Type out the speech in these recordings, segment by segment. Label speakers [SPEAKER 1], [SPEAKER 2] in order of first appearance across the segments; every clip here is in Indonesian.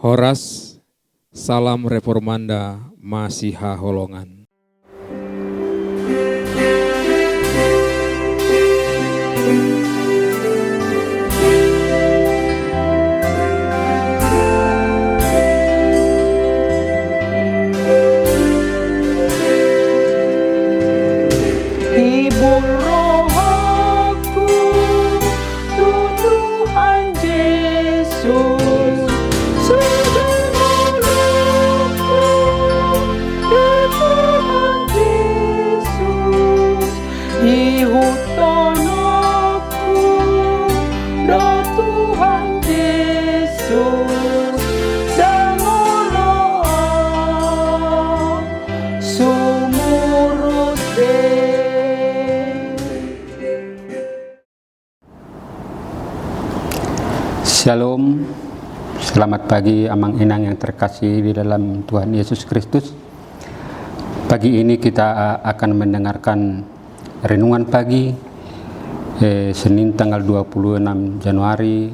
[SPEAKER 1] Horas, salam reformanda Masiha Holongan.
[SPEAKER 2] Shalom, selamat pagi amang inang yang terkasih di dalam Tuhan Yesus Kristus. Pagi ini kita akan mendengarkan renungan pagi Senin tanggal 26 Januari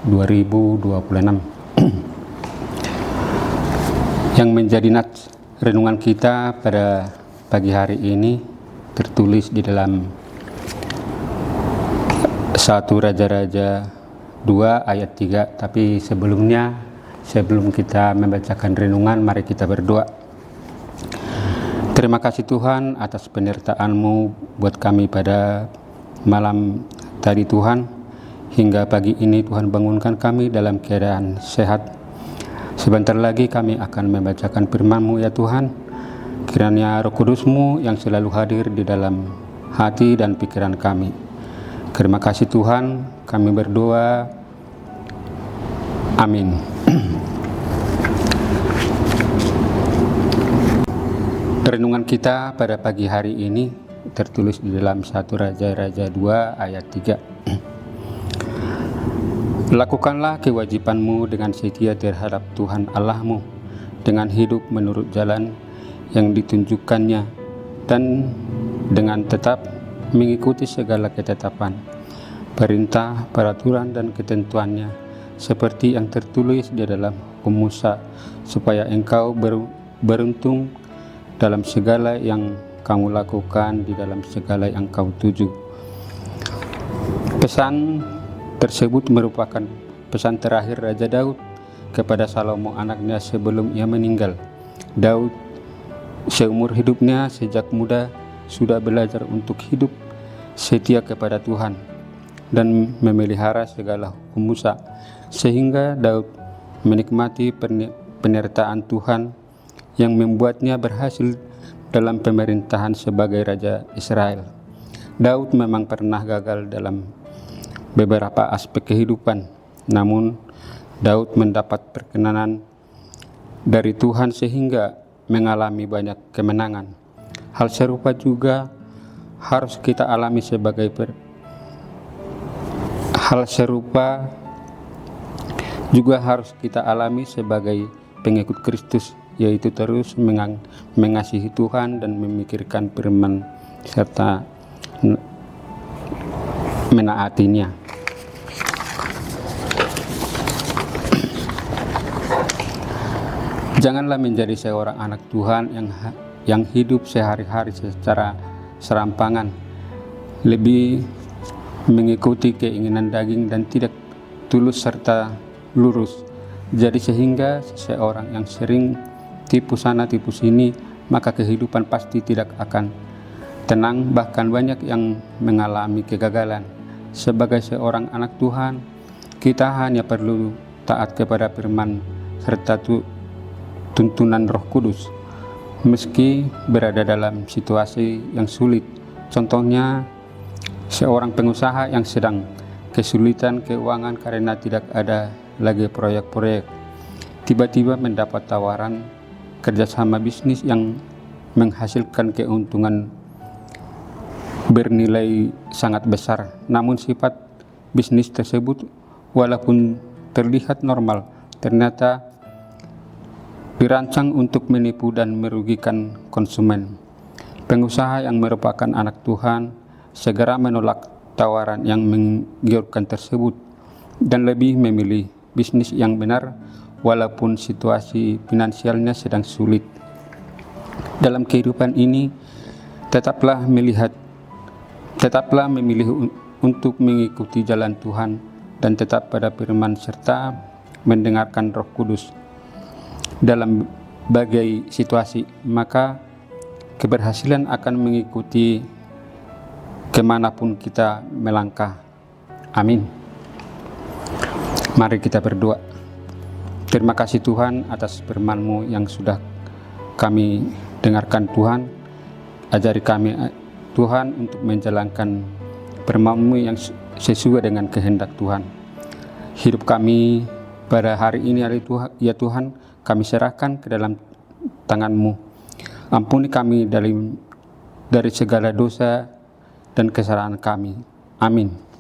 [SPEAKER 2] 2026. Yang menjadi nats renungan kita pada pagi hari ini tertulis di dalam 1 Raja-Raja 2 ayat 3. Tapi sebelum kita membacakan renungan, mari kita berdoa. Terima kasih Tuhan atas penyertaan-Mu buat kami pada malam tadi Tuhan. Hingga pagi ini Tuhan bangunkan kami dalam keadaan sehat. Sebentar lagi kami akan membacakan firman-Mu ya Tuhan. Kiranya Roh Kudus-Mu yang selalu hadir di dalam hati dan pikiran kami. Terima kasih Tuhan, kami berdoa. Amin. Renungan kita pada pagi hari ini tertulis di dalam 1 Raja-Raja 2 ayat 3. Lakukanlah kewajibanmu dengan setia terhadap Tuhan Allahmu, dengan hidup menurut jalan yang ditunjukkannya, dan dengan tetap mengikuti segala ketetapan, perintah, peraturan, dan ketentuannya, seperti yang tertulis di dalam hukum Musa, supaya engkau beruntung dalam segala yang kamu lakukan, di dalam segala yang kau tuju. Pesan tersebut merupakan pesan terakhir Raja Daud kepada Salomo anaknya sebelum ia meninggal. Daud seumur hidupnya sejak muda sudah belajar untuk hidup setia kepada Tuhan dan memelihara segala hukum Musa, sehingga Daud menikmati penyertaan Tuhan yang membuatnya berhasil dalam pemerintahan sebagai Raja Israel. Daud memang pernah gagal dalam beberapa aspek kehidupan, namun Daud mendapat perkenanan dari Tuhan sehingga mengalami banyak kemenangan. Hal serupa juga harus kita alami sebagai pengikut Kristus, yaitu terus mengasihi Tuhan dan memikirkan firman serta menaatinya. Janganlah menjadi seorang anak Tuhan yang hidup sehari-hari secara serampangan, lebih mengikuti keinginan daging dan tidak tulus serta lurus. Jadi sehingga seseorang yang sering tipu sana tipu sini, maka kehidupan pasti tidak akan tenang, bahkan banyak yang mengalami kegagalan. Sebagai seorang anak Tuhan, kita hanya perlu taat kepada firman serta tuntunan Roh Kudus meski berada dalam situasi yang sulit. Contohnya seorang pengusaha yang sedang kesulitan keuangan karena tidak ada lagi proyek-proyek, tiba-tiba mendapat tawaran kerjasama bisnis yang menghasilkan keuntungan bernilai sangat besar. Namun sifat bisnis tersebut walaupun terlihat normal, ternyata dirancang untuk menipu dan merugikan konsumen. Pengusaha yang merupakan anak Tuhan segera menolak tawaran yang menggiurkan tersebut dan lebih memilih bisnis yang benar walaupun situasi finansialnya sedang sulit. Dalam kehidupan ini, tetaplah memilih untuk mengikuti jalan Tuhan dan tetap pada firman serta mendengarkan Roh Kudus dalam berbagai situasi, maka keberhasilan akan mengikuti kemanapun kita melangkah. Amin. Mari kita berdoa. Terima kasih Tuhan atas firman-Mu yang sudah kami dengarkan Tuhan. Ajari kami Tuhan untuk menjalankan firman-Mu yang sesuai dengan kehendak Tuhan. Hidup kami pada hari ini ya Tuhan, kami serahkan ke dalam tangan-Mu. Ampuni kami dari segala dosa dan kesalahan kami. Amin.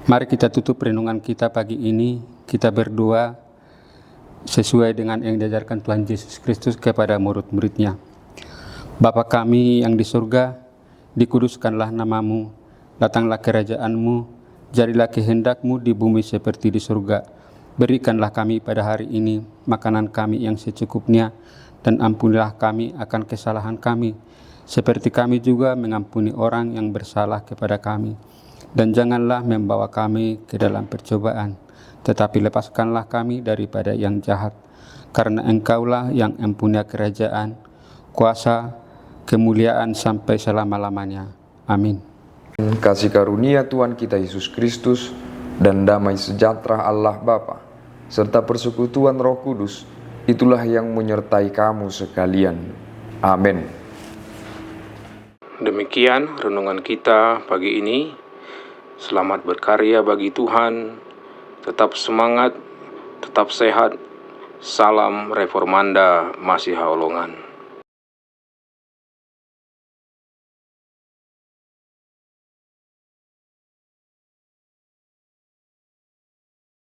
[SPEAKER 2] Mari kita tutup renungan kita pagi ini. Kita berdoa sesuai dengan yang diajarkan Tuhan Yesus Kristus kepada murid-muridnya. Bapa kami yang di surga, dikuduskanlah nama-Mu, datanglah kerajaan-Mu, jadilah kehendak-Mu di bumi seperti di surga. Berikanlah kami pada hari ini makanan kami yang secukupnya, dan ampunilah kami akan kesalahan kami, seperti kami juga mengampuni orang yang bersalah kepada kami. Dan janganlah membawa kami ke dalam percobaan, tetapi lepaskanlah kami daripada yang jahat. Karena Engkaulah yang mempunyai kerajaan, kuasa, kemuliaan sampai selama-lamanya. Amin.
[SPEAKER 3] Kasih karunia Tuhan kita Yesus Kristus dan damai sejahtera Allah Bapa serta persekutuan Roh Kudus, itulah yang menyertai kamu sekalian. Amin.
[SPEAKER 1] Demikian renungan kita pagi ini. Selamat berkarya bagi Tuhan. Tetap semangat, tetap sehat. Salam Reformanda Masiha Holongan.